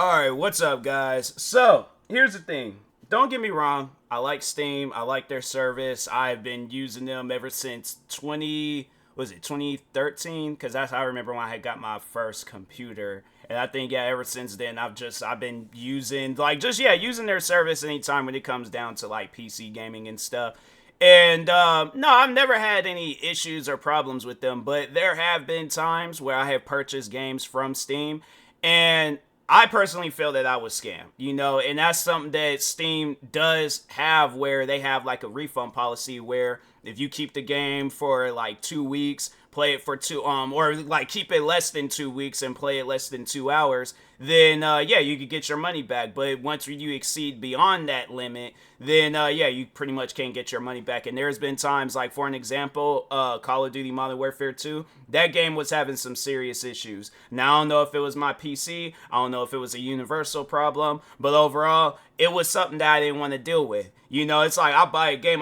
Alright, what's up, guys? So, here's the thing. Don't get me wrong. I like Steam. I like their service. I've been using them ever since 2013? Because that's how I remember when I had got my first computer. And I think, yeah, ever since then, I've been using, using their service anytime when it comes down to, like, PC gaming and stuff. And no, I've never had any issues or problems with them, but there have been times where I have purchased games from Steam, and I personally feel that I was scammed, and that's something that Steam does have, where they have like a refund policy where if you keep the game for like 2 weeks, play it for or like keep it less than 2 weeks and play it less than 2 hours, then yeah, you could get your money back. But once you exceed beyond that limit, then yeah, you pretty much can't get your money back. And there's been times, like for an example, Call of Duty Modern Warfare 2, that game was having some serious issues. Now I don't know if it was my PC, I don't know if it was a universal problem, but overall, it was something that I didn't want to deal with. It's like I buy a game.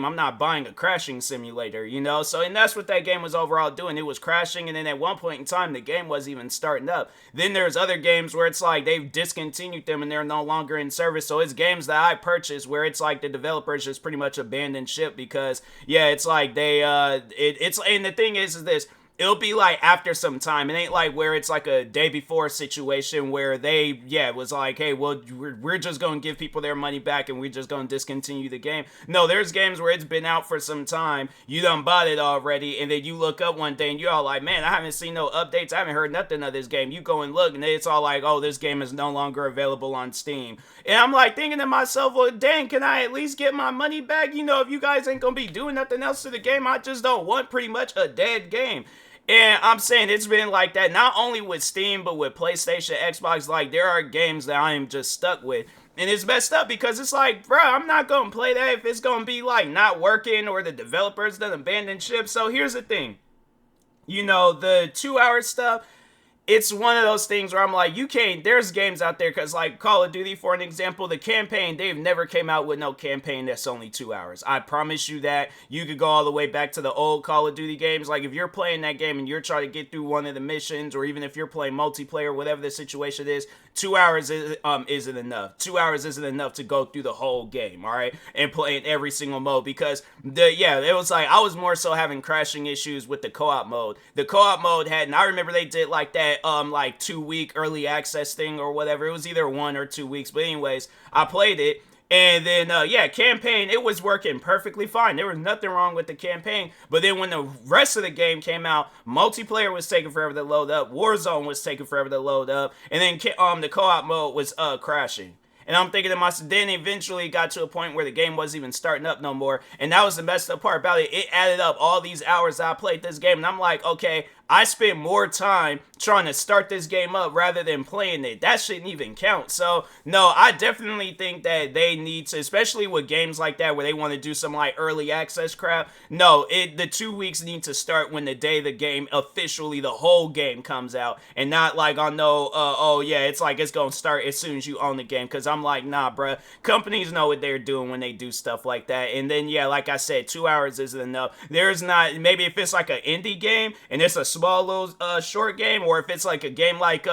I'm not buying a crashing simulator, So, and that's what that game was overall doing. It was crashing, and then at one point in time, the game wasn't even starting up. Then there's other games where it's like they've discontinued them and they're no longer in service. So it's games that I purchased where it's like the developers just pretty much abandoned ship because, yeah, it's like they, and the thing is this. It'll be like after some time. It ain't like where it's like a day before situation where they, yeah, was like, hey, well, we're just going to give people their money back and we're just going to discontinue the game. No, there's games where it's been out for some time. You done bought it already. And then you look up one day and you're all like, man, I haven't seen no updates. I haven't heard nothing of this game. You go and look and it's all like, oh, this game is no longer available on Steam. And I'm like thinking to myself, well, dang, can I at least get my money back? If you guys ain't going to be doing nothing else to the game, I just don't want pretty much a dead game. And I'm saying it's been like that not only with Steam, but with PlayStation, Xbox. Like, there are games that I am just stuck with. And it's messed up because it's like, bro, I'm not going to play that if it's going to be, like, not working or the developers done abandoned ship. So here's the thing. The 2 hour stuff, it's one of those things where I'm like, there's games out there, because like Call of Duty, for an example, the campaign, they've never came out with no campaign that's only 2 hours. I promise you that. You could go all the way back to the old Call of Duty games. Like, if you're playing that game and you're trying to get through one of the missions, or even if you're playing multiplayer, whatever the situation is, 2 hours isn't enough. 2 hours isn't enough to go through the whole game, all right, and play in every single mode, because it was like I was more so having crashing issues with the co-op mode. The co-op mode and I remember they did like that like 2 week early access thing or whatever. It was either 1 or 2 weeks, but anyways, I played it. And then, campaign, it was working perfectly fine. There was nothing wrong with the campaign. But then when the rest of the game came out, multiplayer was taking forever to load up. Warzone was taking forever to load up. And then the co-op mode was crashing. And I'm thinking to myself, then eventually got to a point where the game wasn't even starting up no more. And that was the messed up part about it. It added up all these hours I played this game. And I'm like, okay, I spent more time trying to start this game up rather than playing it. That shouldn't even count. So, no, I definitely think that they need to, especially with games like that where they want to do some like early access crap. No, the 2 weeks need to start when the day the game officially, the whole game comes out, and not like on it's like it's going to start as soon as you own the game. Because I'm like, nah, bruh. Companies know what they're doing when they do stuff like that. And then, yeah, like I said, 2 hours isn't enough. There's not, maybe if it's like an indie game and it's a small little short game, or if it's like a game like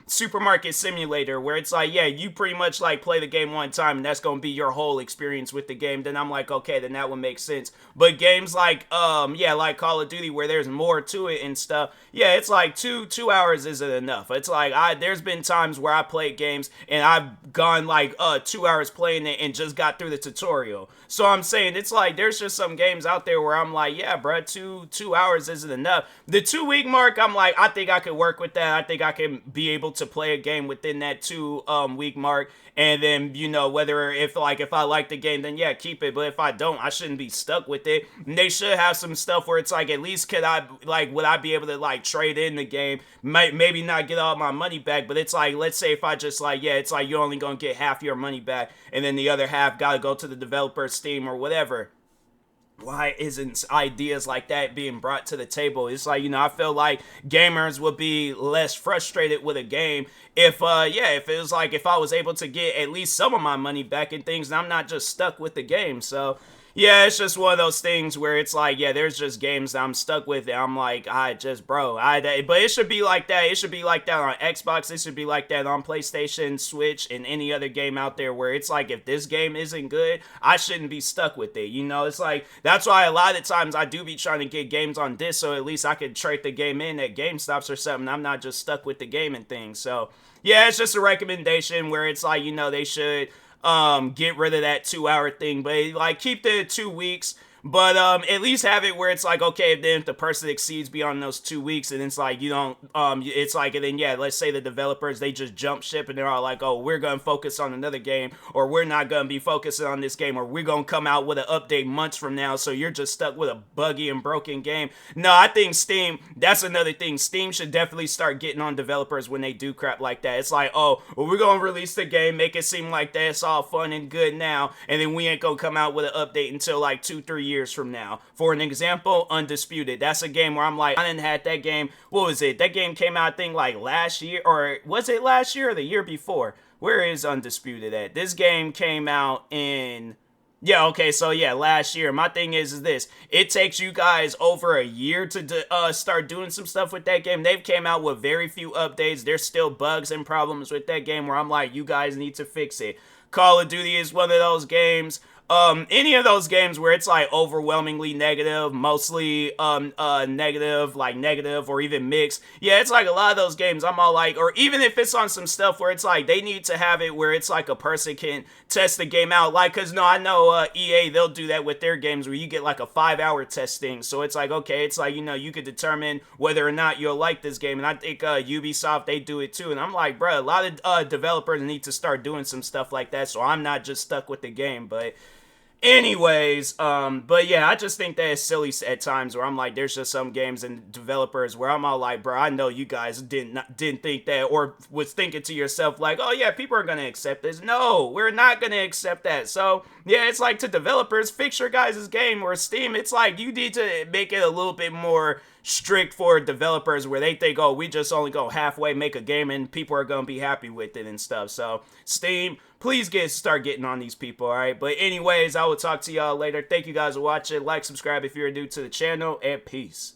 Supermarket Simulator, where it's like, yeah, you pretty much like play the game one time and that's gonna be your whole experience with the game, then I'm like, okay, then that would make sense. But games like like Call of Duty, where there's more to it and stuff, yeah, it's like two hours isn't enough. It's like there's been times where I played games and I've gone like 2 hours playing it and just got through the tutorial. So I'm saying it's like there's just some games out there where I'm like, yeah, bro, two hours isn't enough. The 2 week mark, I'm like, I think I could work with that. I think I can be able to play a game within that 2 week mark. And then, whether if I like the game, then yeah, keep it. But if I don't, I shouldn't be stuck with it. And they should have some stuff where it's like, at least would I be able to like trade in the game? Maybe not get all my money back, but it's like, let's say if I just like, yeah, it's like you're only going to get half your money back, and then the other half got to go to the developer's Steam or whatever. Why isn't ideas like that being brought to the table? It's like, I feel like gamers would be less frustrated with a game if it was like, if I was able to get at least some of my money back and things, and I'm not just stuck with the game. So, Yeah, it's just one of those things where it's like, yeah, there's just games that I'm stuck with, and I'm like, I just, bro, but it should be like that. It should be like that on Xbox. It should be like that on PlayStation, Switch, and any other game out there where it's like, if this game isn't good, I shouldn't be stuck with it. You know, it's like, that's why a lot of times I do be trying to get games on disc, so at least I could trade the game in at GameStops or something. I'm not just stuck with the game and things. So, yeah, it's just a recommendation where it's like, they should get rid of that 2 hour thing, but like keep the 2 weeks, but at least have it where it's like, okay, then if the person exceeds beyond those 2 weeks, and it's like you don't it's like, and then yeah, let's say the developers, they just jump ship and they're all like, oh, we're gonna focus on another game, or we're not gonna be focusing on this game, or we're gonna come out with an update months from now, so you're just stuck with a buggy and broken game. No, I think Steam, that's another thing, Steam should definitely start getting on developers when they do crap like that. It's like, oh, well, we're gonna release the game, make it seem like that's all fun and good now, and then we ain't gonna come out with an update until like 2-3 years from now. For an example, Undisputed. That's a game where I'm like, I didn't have that game. What was it? That game came out, I think, like last year, or was it last year or the year before? Where is Undisputed at? This game came out in, yeah, okay, so yeah, last year. My thing is this. It takes you guys over a year to start doing some stuff with that game. They've came out with very few updates. There's still bugs and problems with that game where I'm like, you guys need to fix it. Call of Duty is one of those games. Any of those games where it's like overwhelmingly negative, mostly negative, like negative or even mixed. Yeah, it's like a lot of those games I'm all like, or even if it's on some stuff where it's like they need to have it where it's like a person can test the game out, like, cause no, I know EA, they'll do that with their games where you get like a 5 hour testing. So it's like, okay, it's like, you could determine whether or not you'll like this game. And I think Ubisoft, they do it too. And I'm like, bro, a lot of developers need to start doing some stuff like that, so I'm not just stuck with the game. But anyways, but yeah, I just think that it's silly at times where I'm like, there's just some games and developers where I'm all like, bro, I know you guys didn't think that, or was thinking to yourself like, oh yeah, people are gonna accept this. No, we're not gonna accept that. So yeah, it's like, to developers, fix your guys' game. Or Steam, it's like you need to make it a little bit more strict for developers where they think, oh, we just only go halfway, make a game, and people are gonna be happy with it and stuff. So Steam, please start getting on these people, all right? But anyways, I will talk to y'all later. Thank you guys for watching. Like, subscribe if you're new to the channel, and peace.